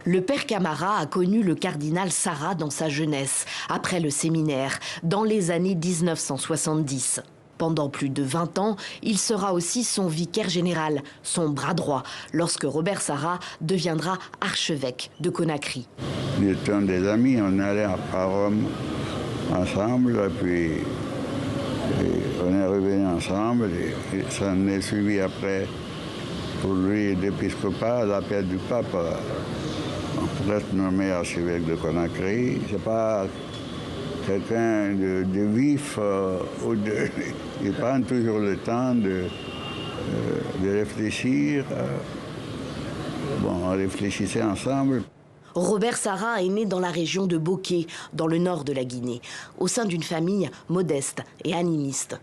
Le père Camara a connu le cardinal Sarah dans sa jeunesse, après le séminaire, dans les années 1970. Pendant plus de 20 ans, il sera aussi son vicaire général, son bras droit, lorsque Robert Sarah deviendra archevêque de Conakry. Nous étions des amis, on allait à Rome ensemble, puis on est revenus ensemble, et ça en est suivi après, pour lui, l'épiscopat, l'appel du pape, pour être nommé archevêque de Conakry. C'est pas quelqu'un de vif, il prend toujours le temps de réfléchir. On réfléchissait ensemble. Robert Sarah est né dans la région de Boké, dans le nord de la Guinée, au sein d'une famille modeste et animiste.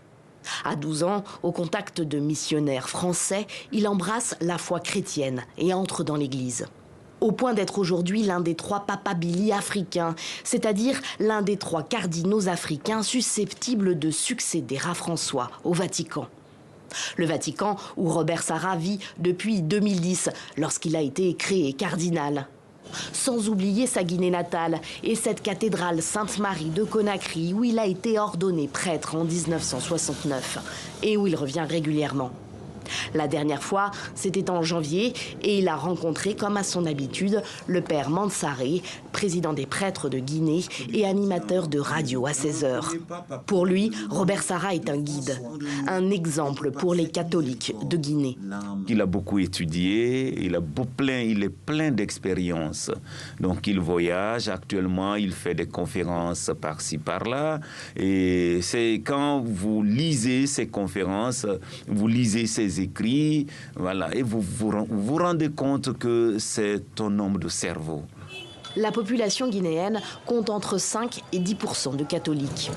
À 12 ans, au contact de missionnaires français, il embrasse la foi chrétienne et entre dans l'église. Au point d'être aujourd'hui l'un des 3 papabili africains, c'est-à-dire l'un des 3 cardinaux africains susceptibles de succéder à François au Vatican. Le Vatican où Robert Sarah vit depuis 2010, lorsqu'il a été créé cardinal. Sans oublier sa Guinée natale et cette cathédrale Sainte-Marie de Conakry où il a été ordonné prêtre en 1969 et où il revient régulièrement. La dernière fois, c'était en janvier et il a rencontré, comme à son habitude, le père Mansaré, président des prêtres de Guinée et animateur de radio à 16h. Pour lui, Robert Sarah est un guide, un exemple pour les catholiques de Guinée. Il a beaucoup étudié, il est plein d'expériences. Donc il voyage actuellement, il fait des conférences par-ci, par-là. Et c'est quand vous lisez ces conférences, vous lisez ces écrits, voilà, et vous vous rendez compte que c'est un homme de cerveau. La population guinéenne compte entre 5 et 10% de catholiques.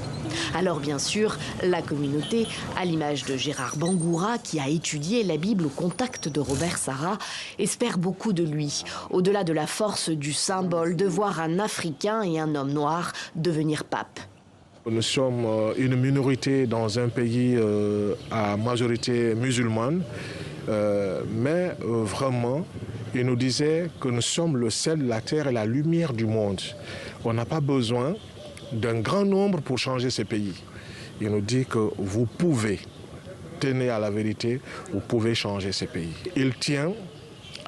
Alors bien sûr, la communauté, à l'image de Gérard Bangoura, qui a étudié la Bible au contact de Robert Sarah, espère beaucoup de lui, au-delà de la force du symbole de voir un Africain et un homme noir devenir pape. Nous sommes une minorité dans un pays à majorité musulmane, mais vraiment, il nous disait que nous sommes le sel, la terre et la lumière du monde. On n'a pas besoin d'un grand nombre pour changer ce pays. Il nous dit que vous pouvez, tenez à la vérité, vous pouvez changer ce pays. Il tient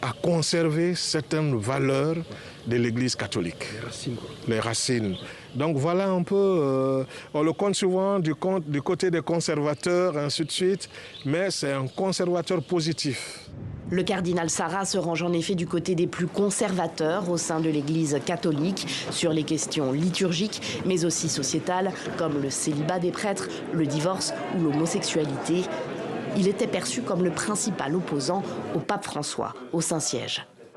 à conserver certaines valeurs de l'Église catholique, les racines. Donc voilà un peu, on le compte souvent du côté des conservateurs, ainsi de suite, mais c'est un conservateur positif. Le cardinal Sarah se range en effet du côté des plus conservateurs au sein de l'Église catholique sur les questions liturgiques, mais aussi sociétales, comme le célibat des prêtres, le divorce ou l'homosexualité. Il était perçu comme le principal opposant au pape François au Saint-Siège.